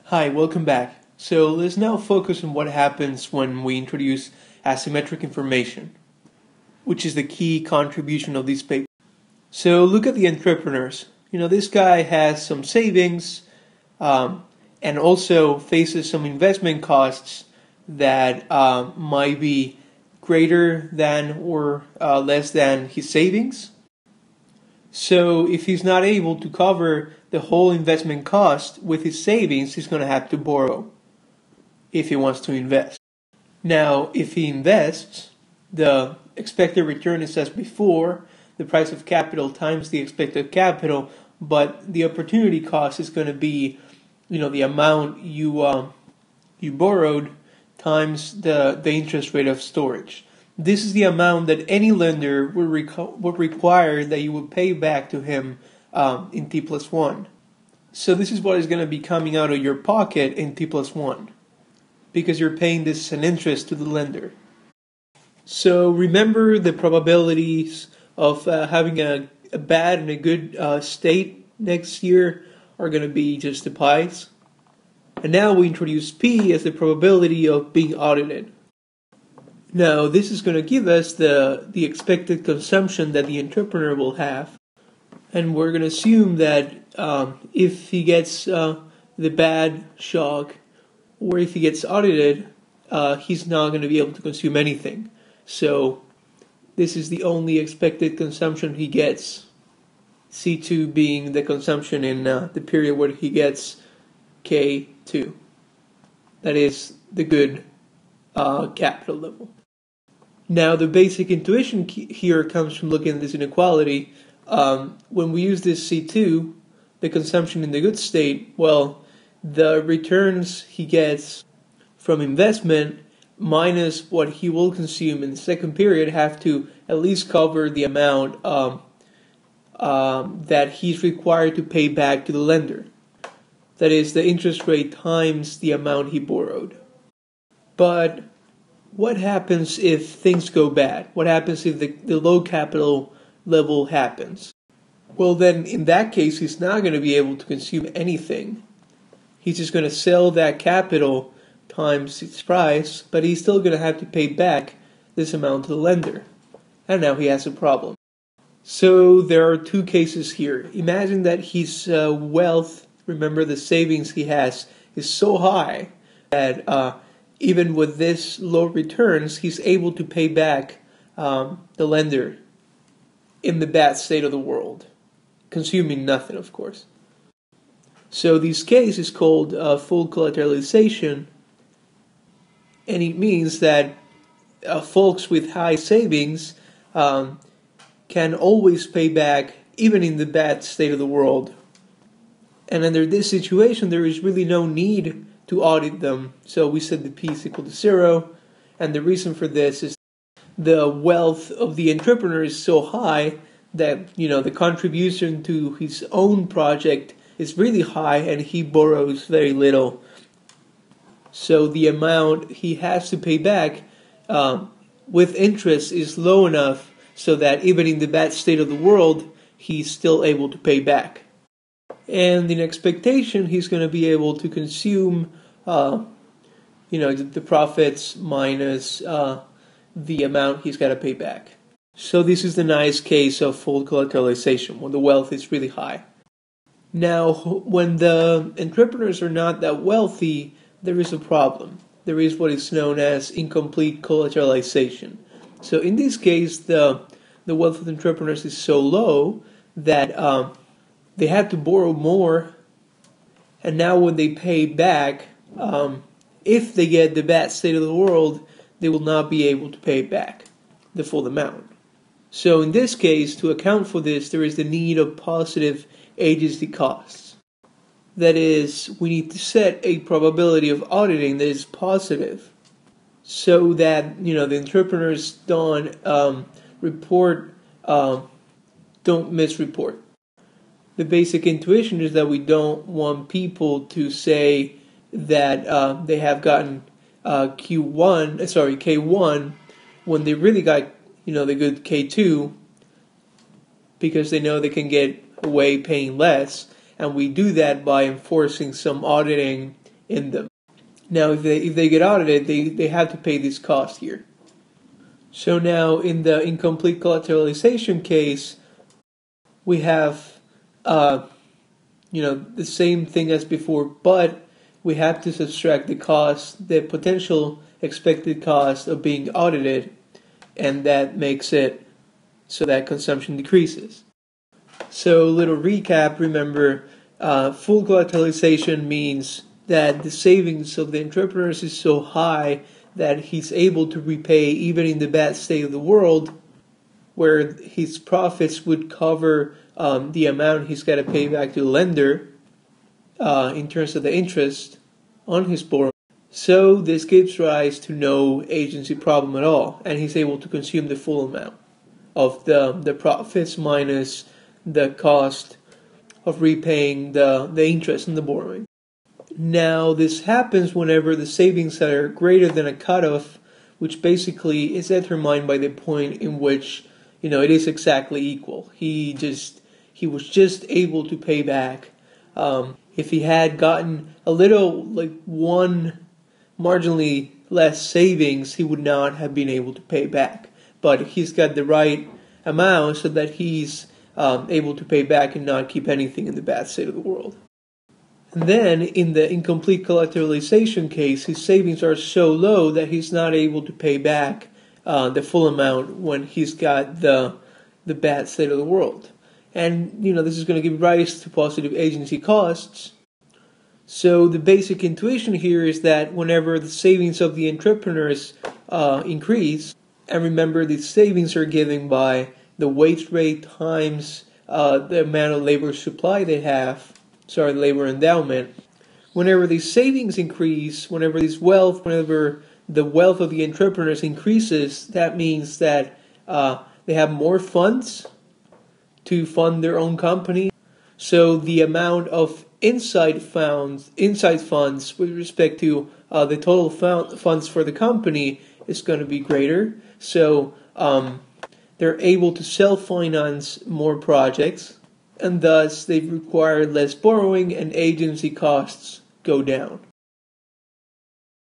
Hi, welcome back. So let's now focus on what happens when we introduce asymmetric information, which is the key contribution of this paper. So look at the entrepreneurs. This guy has some savings and also faces some investment costs that might be greater than or less than his savings. So if he's not able to cover the whole investment cost with his savings, he's going to have to borrow if he wants to invest. Now, if he invests, the expected return is as before, the price of capital times the expected capital, but the opportunity cost is going to be, the amount you borrowed times the interest rate of storage. This is the amount that any lender would require that you would pay back to him in T plus 1. So this is what is going to be coming out of your pocket in T plus 1, because you're paying this as an interest to the lender. So remember, the probabilities of having a bad and a good state next year are going to be just the pies. And now we introduce P as the probability of being audited. Now, this is going to give us the expected consumption that the entrepreneur will have. And we're going to assume that if he gets the bad shock, or if he gets audited, he's not going to be able to consume anything. So this is the only expected consumption he gets. C2 being the consumption in the period where he gets K2. That is the good capital level. Now, the basic intuition here comes from looking at this inequality. When we use this C2, the consumption in the good state, well, the returns he gets from investment minus what he will consume in the second period have to at least cover the amount that he's required to pay back to the lender. That is, the interest rate times the amount he borrowed. But what happens if things go bad? What happens if the low capital level happens? Well, then in that case, he's not going to be able to consume anything. He's just going to sell that capital times its price, but he's still going to have to pay back this amount to the lender. And now he has a problem. So there are two cases here. Imagine that his wealth, remember the savings he has, is so high that even with this low returns, he's able to pay back the lender in the bad state of the world, consuming nothing, of course. So this case is called full collateralization, and it means that folks with high savings can always pay back, even in the bad state of the world. And under this situation, there is really no need to audit them. So we said the P is equal to 0, and the reason for this is the wealth of the entrepreneur is so high that, the contribution to his own project is really high and he borrows very little. So the amount he has to pay back with interest is low enough so that even in the bad state of the world, he's still able to pay back. And in expectation, he's going to be able to consume, the profits minus the amount he's got to pay back. So this is the nice case of full collateralization, when the wealth is really high. Now, when the entrepreneurs are not that wealthy, there is a problem. There is what is known as incomplete collateralization. So in this case, the wealth of the entrepreneurs is so low that they have to borrow more, and now when they pay back, if they get the bad state of the world, they will not be able to pay back the full amount. So in this case, to account for this, there is the need of positive agency costs. That is, we need to set a probability of auditing that is positive, so that the entrepreneurs don't misreport. The basic intuition is that we don't want people to say that they have gotten K1 when they really got the good K2, because they know they can get away paying less, and we do that by enforcing some auditing in them. Now, if they get audited, they have to pay this cost here. So now, in the incomplete collateralization case, we have the same thing as before, but we have to subtract the potential expected cost of being audited, and that makes it so that consumption decreases. So, little recap, remember, full collateralization means that the savings of the entrepreneurs is so high that he's able to repay even in the bad state of the world, where his profits would cover the amount he's got to pay back to the lender in terms of the interest on his borrowing. So this gives rise to no agency problem at all, and he's able to consume the full amount of the profits minus the cost of repaying the interest in the borrowing. Now, this happens whenever the savings are greater than a cutoff, which basically is determined by the point in which it is exactly equal. He was just able to pay back. If he had gotten a little, one marginally less savings, he would not have been able to pay back. But he's got the right amount so that he's able to pay back and not keep anything in the bad state of the world. And then, in the incomplete collateralization case, his savings are so low that he's not able to pay back the full amount when he's got the bad state of the world. And, this is going to give rise to positive agency costs. So the basic intuition here is that whenever the savings of the entrepreneurs increase, and remember these savings are given by the wage rate times the amount of labor supply they have, labor endowment. Whenever these savings increase, whenever the wealth of the entrepreneurs increases, that means that they have more funds to fund their own company. So the amount of inside funds with respect to the total funds for the company is going to be greater. So they're able to self-finance more projects, and thus they require less borrowing and agency costs go down.